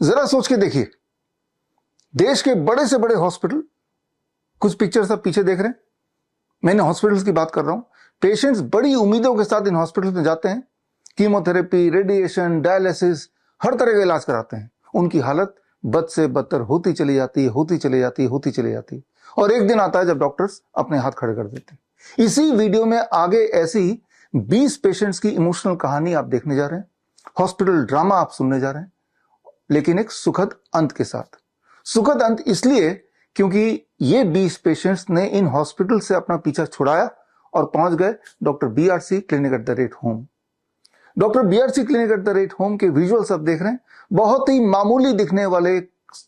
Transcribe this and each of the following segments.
जरा सोच के देखिए, देश के बड़े से बड़े हॉस्पिटल, कुछ पिक्चर्स आप पीछे देख रहे हैं, मैंने हॉस्पिटल्स की बात कर रहा हूं। पेशेंट्स बड़ी उम्मीदों के साथ इन हॉस्पिटल्स में जाते हैं, कीमोथेरेपी, रेडिएशन, डायलिसिस, हर तरह का इलाज कराते हैं। उनकी हालत बद से बदतर होती चली जाती है, होती चली जाती है, होती चली जाती है, और एक दिन आता है जब डॉक्टर्स अपने हाथ खड़े कर देते हैं। इसी वीडियो में आगे ऐसी 20 पेशेंट्स की इमोशनल कहानी आप देखने जा रहे हैं, हॉस्पिटल ड्रामा आप सुनने जा रहे हैं, लेकिन एक सुखद अंत के साथ। सुखद अंत इसलिए क्योंकि ये 20 पेशेंट्स ने इन हॉस्पिटल से अपना पीछा छुड़ाया और पहुंच गए doctor BRC clinic at the rate home. Doctor BRC clinic at the rate home के विजुअल्स आप देख रहे हैं, बहुत ही मामूली दिखने वाले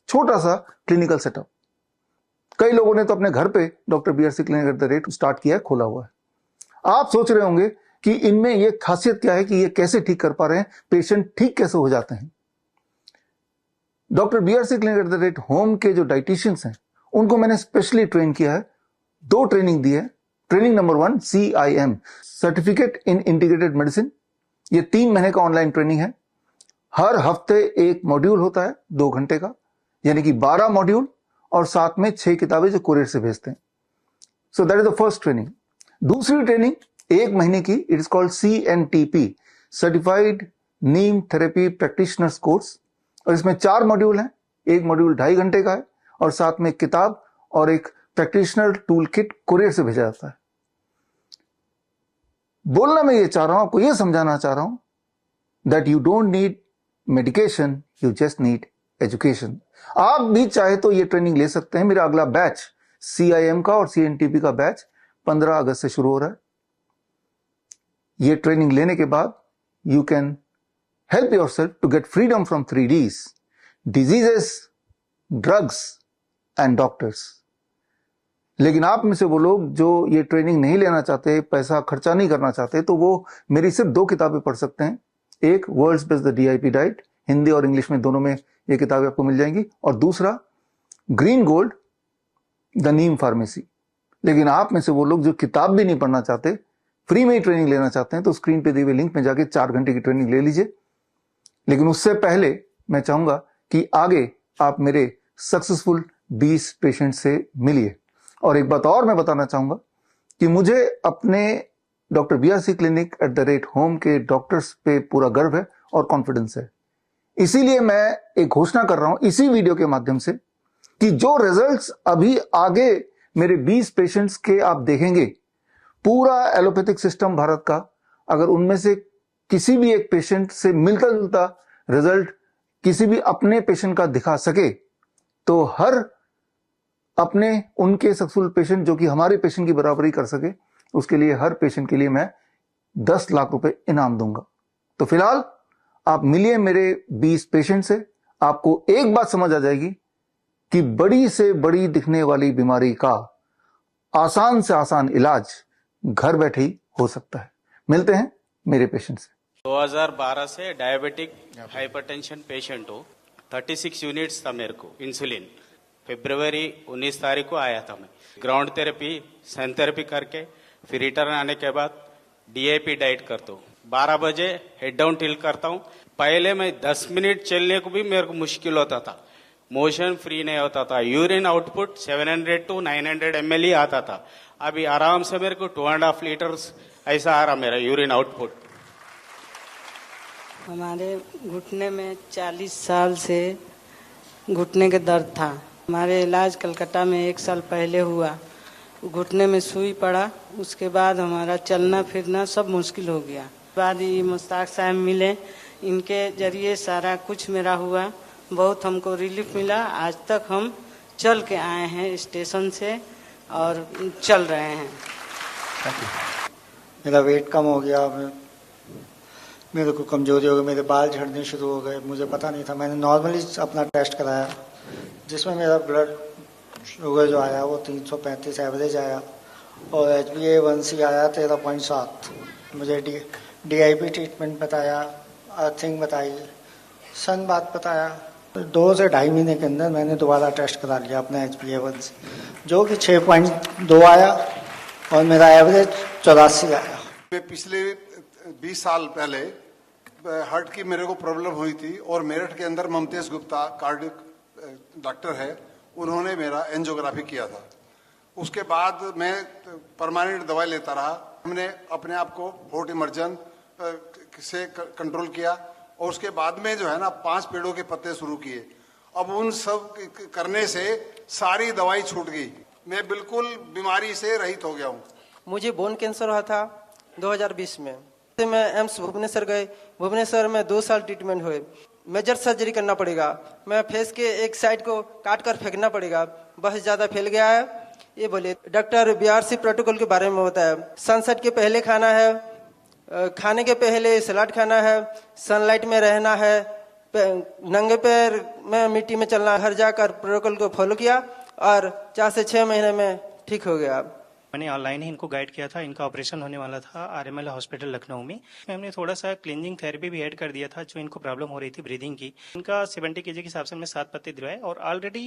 छोटा सा क्लिनिकल सेटअप। कई लोगों ने तो अपने घर पे doctor BRC clinic at the rate start किया है, खोला हुआ है। आप सोच रहे होंगे कि इनमें यह खासियत क्या है कि ये कैसे ठीक कर पा रहे हैं, पेशेंट ठीक कैसे हो जाते हैं। Doctor BRC clinic at the rate home के जो डाइटिशियंस हैं, उनको मैंने स्पेशली ट्रेन किया है, 2 ट्रेनिंग दी है। Training number 1 CIM, certificate in integrated medicine. ये 3 महीने का ऑनलाइन ट्रेनिंग है। हर हफ्ते एक मॉड्यूल होता है 2 घंटे का, यानी कि 12 मॉड्यूल, और साथ में 6 किताबें जो कुरियर से भेजते हैं। So that is the first training. दूसरी ट्रेनिंग 1 महीने की, it is called CNTP, certified Neem therapy practitioners course, और इसमें 4 मॉड्यूल हैं। एक मॉड्यूल 2.5 घंटे का है, और साथ में एक किताब और एक प्रैक्टिशनर टूल किट कुरियर से भेजा जाता है। बोलना मैं ये चाह रहा हूं, आपको ये समझाना चाह रहा हूं that you don't need medication, you just need education. आप भी चाहे तो ये ट्रेनिंग ले सकते हैं। मेरा अगला बैच CIM का और CNTP का बैच 15 अगस्त से शुरू हो रहा है। ये ट्रेनिंग लेने के बाद you can help yourself to get freedom from 3Ds: diseases, drugs and doctors। लेकिन आप में से वो लोग जो ये ट्रेनिंग नहीं लेना चाहते, पैसा खर्चा नहीं करना चाहते, तो वो मेरी सिर्फ 2 किताबें पढ़ सकते हैं। एक world's best the DIP diet, Hindi और इंग्लिश में दोनों में ये किताबें आपको मिल जाएंगी, और दूसरा green gold the Neem pharmacy. लेकिन आप में से वो लोग जो किताब भी नहीं पढ़ना चाहते, फ्री में ही ट्रेनिंग लेना चाहते हैं, तो स्क्रीन पे दिए हुए लिंक में जाके 4 घंटे की ट्रेनिंग ले लीजिए। लेकिन उससे पहले मैं चाहूंगा कि आगे आप मेरे सक्सेसफुल 20 पेशेंट से मिलिए। और एक बात और मैं बताना चाहूंगा कि मुझे अपने doctor BRC clinic at the rate home के डॉक्टर्स पे पूरा गर्व है और कॉन्फिडेंस है। इसीलिए मैं एक घोषणा कर रहा हूं इसी वीडियो के माध्यम से कि जो रिजल्ट्स अभी आगे मेरे 20 पेशेंट्स के आप देखेंगे, पूरा एलोपैथिक सिस्टम भारत का, अगर उनमें से किसी भी एक पेशेंट से मिलता जुलता रिजल्ट किसी भी अपने पेशेंट का दिखा सके, तो हर अपने उनके सक्सेसफुल पेशेंट जो कि हमारे पेशेंट की बराबरी कर सके, उसके लिए हर पेशेंट के लिए मैं 10 लाख रुपए इनाम दूंगा। तो फिलहाल आप मिलिए मेरे 20 पेशेंट से, आपको एक बात समझ आ जाएगी कि बड़ी से बड़ी दिखने वाली बीमारी का आसान से आसान इलाज घर बैठे ही हो सकता है। मिलते हैं मेरे पेशेंट से। 2012 से डायबिटिक हाइपरटेंशन पेशेंट हूँ। 36 यूनिट्स था मेरे को इंसुलिन। फरवरी 19 तारीख को आया था मैं। ग्राउंड थेरेपी, सन थेरेपी करके फिर रिटर्न आने के बाद DIP डाइट करता हूँ। 12 बजे हेड डाउन टिल्ट करता हूँ। पहले मैं 10 मिनट चलने को भी मेरे को मुश्किल होता था, मोशन फ्री नहीं होता था। यूरिन आउटपुट 700 to 900 ml ही आता था। अभी आराम से मेरे को 2.5 लीटर्स ऐसा आ रहा मेरा यूरिन आउटपुट। हमारे घुटने में 40 साल से घुटने के दर्द था। हमारे इलाज कलकत्ता में 1 साल पहले हुआ। घुटने में सुई पड़ा, उसके बाद हमारा चलना फिरना सब मुश्किल हो गया। बाद ये मुश्ताक साहब मिले, इनके जरिए सारा कुछ मेरा हुआ, बहुत हमको रिलीफ मिला। आज तक हम चल के आए हैं स्टेशन से और चल रहे हैं। मेरा वेट कम हो गया, मेरे को कमजोरी हो गई, मेरे बाल झड़ने शुरू हो गए। मुझे पता नहीं था। मैंने नॉर्मली अपना टेस्ट कराया, जिसमें मेरा ब्लड शुगर जो आया वो 335 एवरेज आया, और HbA1c आया 13.7। मुझे DIP ट्रीटमेंट बताया, अर्थिंग बताई, सन बात बताया। 2 से 2.5 महीने के अंदर मैंने दोबारा टेस्ट करा लिया अपना HbA1c, जो कि 6.2 आया, और मेरा एवरेज 84 आया। पिछले 20 साल पहले हार्ट की मेरे को प्रॉब्लम हुई थी और मेरठ के अंदर ममतेज गुप्ता कार्डियक डॉक्टर है, उन्होंने मेरा एंजियोग्राफी किया था। उसके बाद मैं परमानेंट दवाई लेता रहा। हमने अपने आप को फोर्ट इमर्जन से कंट्रोल किया और उसके बाद में जो है ना 5 पेड़ों के पत्ते शुरू किए। अब उन सब करने से सारी दवाई छूट गई, मैं बिल्कुल बीमारी से रहित हो गया हूँ। मुझे बोन कैंसर हुआ था 2020 में। मैं एम्स भुवनेश्वर गए, भुवनेश्वर में 2 साल ट्रीटमेंट हुए। मेजर सर्जरी करना पड़ेगा, मैं फेस के एक साइड को काट कर फेंकना पड़ेगा, बहुत ज्यादा फैल गया है ये बोले। डॉक्टर बीआरसी प्रोटोकॉल के बारे में बताया, सनसेट के पहले खाना है, खाने के पहले सलाद खाना है, सनलाइट में रहना है, नंगे पैर में मिट्टी में चलना, हर जाकर प्रोटोकॉल को फॉलो किया और 4 से 6 महीने में ठीक हो गया। मैंने ऑनलाइन ही इनको गाइड किया था। इनका ऑपरेशन होने वाला था आरएमएल हॉस्पिटल लखनऊ में। हमने थोड़ा सा क्लींजिंग थेरेपी भी ऐड कर दिया था जो इनको प्रॉब्लम हो रही थी ब्रीदिंग की। इनका 70 kg के हिसाब से हमने 7 पत्ते दिलवाए और ऑलरेडी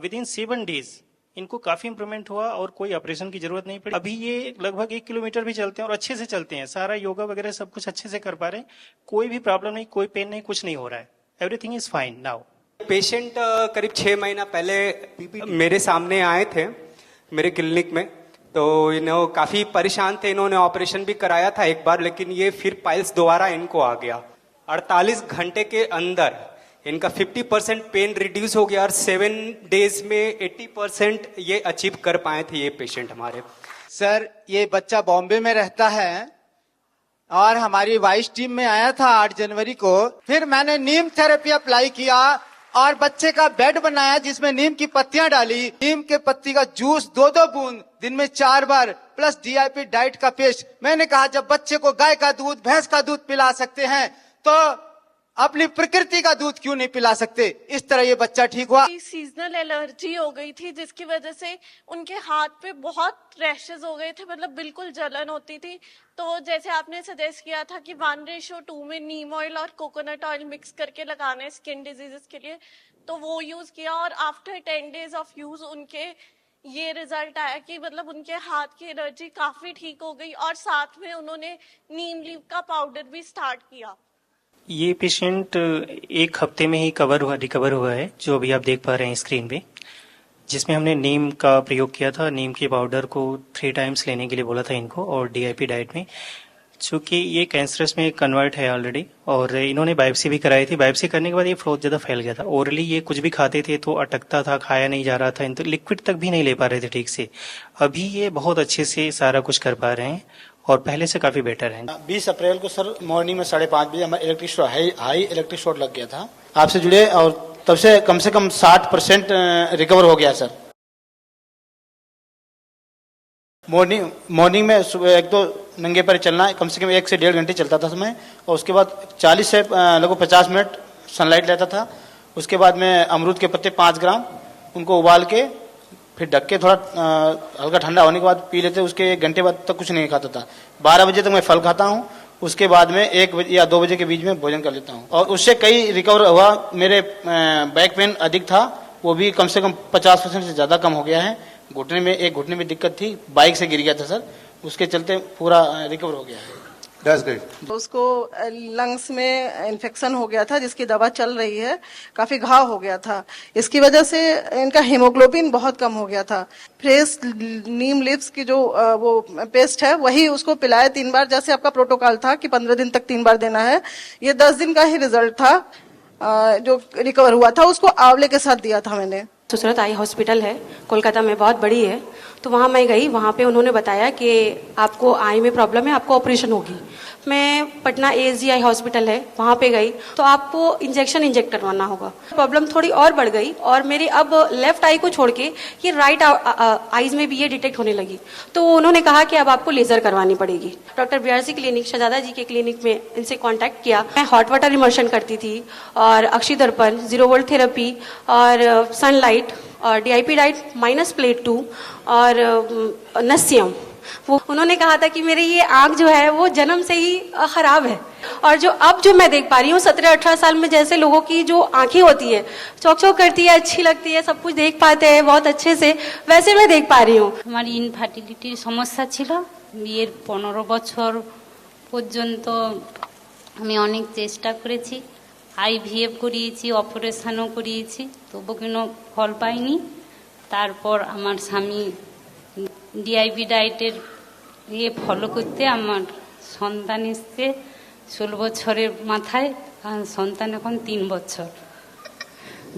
विद इन 7 डेज इनको काफी इंप्रूवमेंट हुआ और कोई ऑपरेशन की जरूरत नहीं पड़ी। अभी ये लगभग 1 किलोमीटर भी चलते हैं और अच्छे से चलते हैं, सारा योगा वगैरह सब कुछ अच्छे से कर पा रहे हैं, कोई भी प्रॉब्लम नहीं, कोई पेन नहीं, कुछ नहीं हो रहा है, everything is fine now. Patient करीब 6 महीना पहले मेरे सामने आए थे मेरे क्लिनिक में, तो इन्हों काफी परेशान थे। इन्होंने ऑपरेशन भी कराया था एक बार, लेकिन ये फिर पाइल्स दोबारा इनको आ गया। 48 घंटे के अंदर इनका 50% पेन रिड्यूस हो गया और 7 डेज में 80% ये अचीव कर पाए थे ये पेशेंट हमारे। सर, ये बच्चा बॉम्बे में रहता है और हमारी वाइस टीम में आया था 8 जनवरी को। फिर मैंने नीम थेरेपी अप्लाई किया और बच्चे का बेड बनाया जिसमें नीम की पत्तियां डाली, नीम के पत्ती का जूस 2-2 बूंद दिन में 4 बार प्लस डीआईपी डाइट का पेस्ट। मैंने कहा जब बच्चे को गाय का दूध, भैंस का दूध पिला सकते हैं तो अपनी प्रकृति का दूध क्यों नहीं पिला सकते। इस तरह ये बच्चा ठीक हुआ। सीजनल एलर्जी हो गई थी जिसकी वजह से उनके हाथ पे बहुत रैशेस हो गए थे, मतलब बिल्कुल जलन होती थी। तो जैसे आपने सजेस्ट किया था कि 1:2 में नीम ऑयल और कोकोनट ऑयल मिक्स करके लगाने स्किन डिजीजेस के लिए, तो वो यूज किया और आफ्टर 10 डेज ऑफ यूज उनके ये रिजल्ट आया कि मतलब उनके हाथ की एलर्जी काफी ठीक हो गई और साथ में उन्होंने नीम लीव का पाउडर भी स्टार्ट किया। ये पेशेंट 1 हफ्ते में ही रिकवर हुआ है, जो अभी आप देख पा रहे हैं स्क्रीन पे, जिसमें हमने नीम का प्रयोग किया था। नीम के पाउडर को 3 टाइम्स लेने के लिए बोला था इनको और डीआईपी डाइट में, चूंकि ये कैंसरस में कन्वर्ट है ऑलरेडी और इन्होंने बायोप्सी भी कराई थी। बायोप्सी करने के बाद ये बहुत ज़्यादा फैल गया था। ओरली ये कुछ भी खाते थे तो अटकता था, खाया नहीं जा रहा था, तो लिक्विड तक भी नहीं ले पा रहे थे ठीक से। अभी ये बहुत अच्छे से सारा कुछ कर पा रहे हैं और पहले से काफी बेटर है। 20 अप्रैल को सर मॉर्निंग में 5:30 बजे हमारा electric short high electric short लग गया था। आपसे जुड़े और तब से कम 60% रिकवर हो गया सर। मॉर्निंग में सुबह 1-2 नंगे पैर चलना कम से कम 1 से 1.5 घंटे चलता था समय, और उसके बाद 40 से लगभग 50 मिनट सनलाइट लेता था। उसके बाद में अमरूद के पत्ते 5 ग्राम उनको उबाल के फिर ढक के थोड़ा हल्का ठंडा होने के बाद पी लेते। उसके 1 घंटे बाद तक कुछ नहीं खाता था। 12 बजे तक मैं फल खाता हूँ, उसके बाद में 1 बजे या 2 बजे के बीच में भोजन कर लेता हूँ और उससे कई रिकवर हुआ। मेरे बैक पेन अधिक था, वो भी कम से कम 50% से ज्यादा कम हो गया है। घुटने में दिक्कत थी, बाइक से गिर गया था सर, उसके चलते पूरा रिकवर हो गया है। That's great. उसको लंग्स में इन्फेक्शन हो गया था जिसकी दवा चल रही है, काफी घाव हो गया था, इसकी वजह से इनका हीमोग्लोबिन बहुत कम हो गया था। फ्रेश नीम लीव्स की जो वो पेस्ट है वही उसको पिलाया 3 बार, जैसे आपका प्रोटोकॉल था कि 15 दिन तक 3 बार देना है। ये 10 दिन का ही रिजल्ट था जो रिकवर हुआ था, उसको आंवले के साथ दिया था मैंने। सुसरत आई हॉस्पिटल है कोलकाता में, बहुत बड़ी है, तो वहाँ मैं गई। वहाँ पे उन्होंने बताया कि आपको आई में प्रॉब्लम है, आपको ऑपरेशन होगी। मैं पटना ASGI हॉस्पिटल है वहाँ पे गई तो आपको इंजेक्शन इंजेक्ट करवाना होगा। प्रॉब्लम थोड़ी और बढ़ गई और मेरी अब लेफ्ट आई को छोड़ के ये राइट आईज में भी ये डिटेक्ट होने लगी, तो उन्होंने कहा कि अब आपको लेजर करवानी पड़ेगी। डॉक्टर बीआरसी क्लिनिक शहजादा जी के क्लिनिक में इनसे कॉन्टैक्ट किया। मैं हॉट वाटर इमर्शन करती थी और अक्षी दर्पण, 0 वोल्ट थेरेपी और सनलाइट और डीआईपी डाइट -प्लेट 2 और नस्यम। वो उन्होंने कहा था कि मेरी ये आंख जो है वो जन्म से ही खराब है और जो मैं देख पा रही हूँ 17-18 साल में जैसे लोगों की जो आंखें होती है चौक चौक करती है, अच्छी लगती है, सब कुछ देख पाते हैं बहुत अच्छे से, वैसे मैं देख पा रही हूँ। हमारी इनफार्टिलिटीर समस्या ছিল, বিয়ের 15 বছর পর্যন্ত আমি অনেক চেষ্টা করেছি, আইভিএফ করিয়েছি, অপারেশনও করিয়েছি, তবু কোনো ফল পাইনি। তারপর আমার স্বামী ডিআইপি ডায়েটের ফলো করতে আমার সন্তান এসছে 16 বছরের মাথায়, আর সন্তান এখন 3 বছর।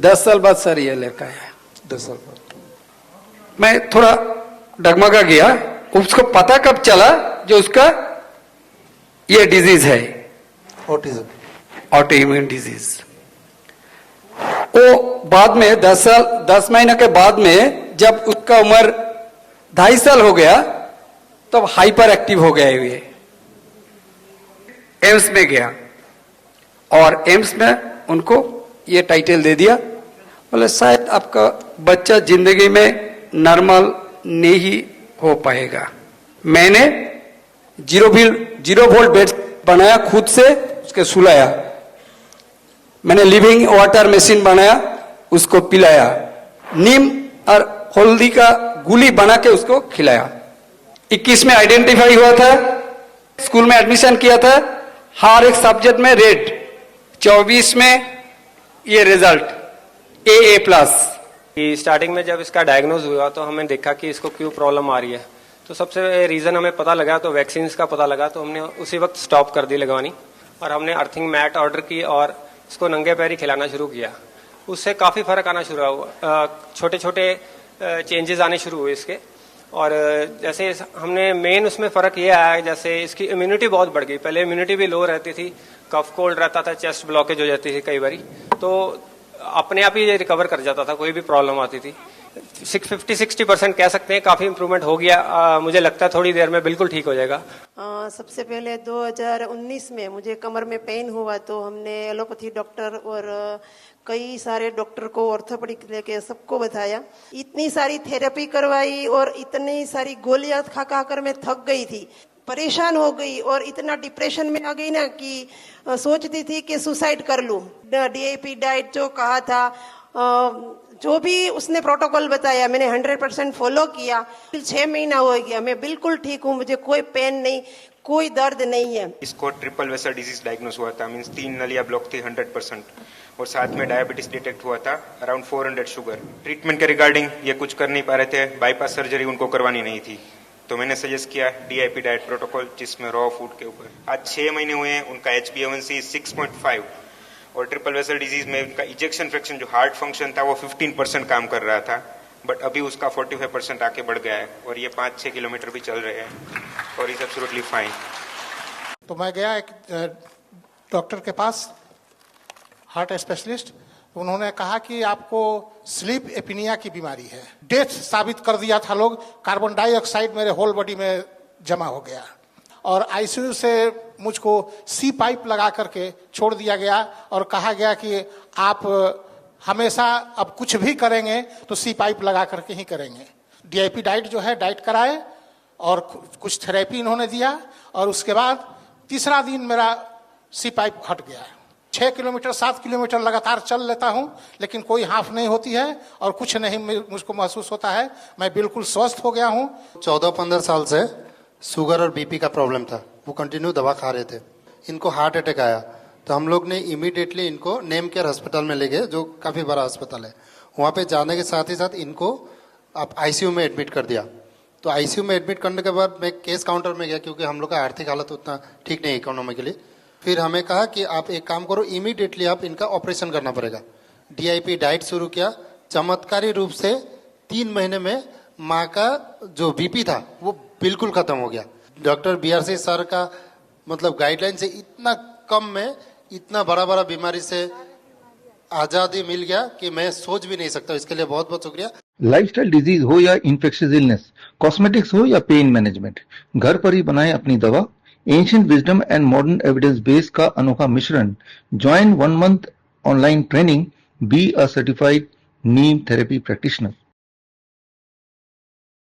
10 साल बाद सर ये लड़का है, 10 साल बाद मैं थोड़ा डगमगा गया। उसको पता कब चला जो उसका ये डिजीज है, ऑटिज्म, ऑटोइम्यून डिजीज। वो बाद में 10 महीने के बाद में जब उसका उम्र 2.5 साल हो गया तब हाइपर एक्टिव हो गया हुए। एम्स में गया और एम्स में उनको ये टाइटल दे दिया, बोले शायद आपका बच्चा जिंदगी में नॉर्मल नहीं हो पाएगा। मैंने 0 वोल्ट बेड बनाया, खुद से उसके सुलाया। मैंने लिविंग वाटर मशीन बनाया, उसको पिलाया। नीम और हल्दी का गोली बना के उसको खिलाया। 21 में आइडेंटिफाई हुआ था, स्कूल में एडमिशन किया था, हर एक सब्जेक्ट में रेड। 24 में ये रिजल्ट AA+। स्टार्टिंग में जब इसका डायग्नोज हुआ तो हमें देखा कि इसको क्यों प्रॉब्लम आ रही है, तो सबसे रीज़न हमें पता लगा, तो वैक्सीन का पता लगा, तो हमने उसी वक्त स्टॉप कर दी लगवानी और हमने अर्थिंग मैट ऑर्डर की और इसको नंगे पैर ही खिलाना शुरू किया। उससे काफ़ी फर्क आना शुरू हुआ, छोटे छोटे चेंजेस आने शुरू हुए इसके। और जैसे हमने मेन उसमें फ़र्क ये आया, जैसे इसकी इम्यूनिटी बहुत बढ़ गई। पहले इम्यूनिटी भी लो रहती थी, कफ कोल्ड रहता था, चेस्ट ब्लॉकेज हो जाती थी कई बारी, तो अपने आप ही ये रिकवर कर जाता था, कोई भी प्रॉब्लम आती थी। 50-60% कह सकते हैं, काफ़ी इम्प्रूवमेंट हो गया। मुझे लगता है थोड़ी देर में बिल्कुल ठीक हो जाएगा। सबसे पहले 2019 में मुझे कमर में पेन हुआ, तो हमने एलोपैथी डॉक्टर और कई सारे डॉक्टर को, ऑर्थोपेडिक लेके सबको बताया। इतनी सारी थेरेपी करवाई और इतनी सारी गोलियां खा खा कर मैं थक गई थी, परेशान हो गई और इतना डिप्रेशन में आ गई ना कि सोचती थी कि सुसाइड कर लूं। डीआईपी डाइट जो कहा था, जो भी उसने प्रोटोकॉल बताया, मैंने 100% फॉलो किया। 6 महीना हो गया, मैं बिल्कुल ठीक हूँ, मुझे कोई पेन नहीं, कोई दर्द नहीं है। इसको ट्रिपल वेसल डिजीज डायग्नोस हुआ था, मींस 3 नलियां ब्लॉक थी 100%, और साथ में डायबिटीज डिटेक्ट हुआ था, अराउंड 400 शुगर। ट्रीटमेंट के रिगार्डिंग ये कुछ कर नहीं पा रहे थे, बाईपास सर्जरी उनको करवानी नहीं थी, तो मैंने सजेस्ट किया डीआईपी डाइट प्रोटोकॉल, जिसमें रॉ फूड के ऊपर। आज 6 महीने हुए हैं, उनका HbA1c 6.5 और ट्रिपल वेसल डिजीज में उनका इजेक्शन फ्रैक्शन जो हार्ट फंक्शन था वो 15% काम कर रहा था, बट अभी उसका 45% आके बढ़ गया है और ये 5-6 किलोमीटर भी चल रहे हैं और इज एब्सोल्युटली फाइन। तो मैं गया एक डॉक्टर के पास, हार्ट स्पेशलिस्ट, उन्होंने कहा कि आपको स्लीप एपिनिया की बीमारी है। डेथ साबित कर दिया था लोग, कार्बन डाइऑक्साइड मेरे होल बॉडी में जमा हो गया और आईसीयू से मुझको सी पाइप लगा करके छोड़ दिया गया और कहा गया कि आप हमेशा अब कुछ भी करेंगे तो सी पाइप लगा करके ही करेंगे। डीआईपी डाइट जो है, डाइट कराए और कुछ थेरेपी इन्होंने दिया और उसके बाद तीसरा दिन मेरा सी पाइप हट गया। 6 किलोमीटर 7 किलोमीटर लगातार चल लेता हूं, लेकिन कोई हाफ नहीं होती है और कुछ नहीं मुझको महसूस होता है। मैं बिल्कुल स्वस्थ हो गया हूं। 14-15 साल से शुगर और बीपी का प्रॉब्लम था, वो कंटिन्यू दवा खा रहे थे। इनको हार्ट अटैक आया तो हम लोग ने इमीडिएटली इनको नेम केयर अस्पताल में ले गए, जो काफ़ी बड़ा अस्पताल है। वहाँ पे जाने के साथ ही साथ इनको आप आईसीयू में एडमिट कर दिया। तो आईसीयू में एडमिट करने के बाद मैं केस काउंटर में गया, क्योंकि हम लोग का आर्थिक हालत उतना ठीक नहीं इकोनॉमिकली। फिर हमें कहा कि आप एक काम करो, इमीडिएटली आप इनका ऑपरेशन करना पड़ेगा। डीआईपी डाइट शुरू किया, चमत्कारी रूप से 3 महीने में माँ का जो बीपी था वो बिल्कुल खत्म हो गया। डॉक्टर BRC सर का मतलब गाइडलाइन से इतना कम में इतना बड़ा बीमारी से आजादी मिल गया कि मैं सोच भी नहीं सकता। इसके लिए बहुत बहुत शुक्रिया। लाइफस्टाइल डिजीज हो या इन्फेक्शियस इलनेस, कॉस्मेटिक्स हो या पेन मैनेजमेंट, घर पर ही बनाएं अपनी दवा। Ancient wisdom and modern evidence base का अनोखा मिश्रण। Join 1 month online training, be a certified Neem therapy practitioner.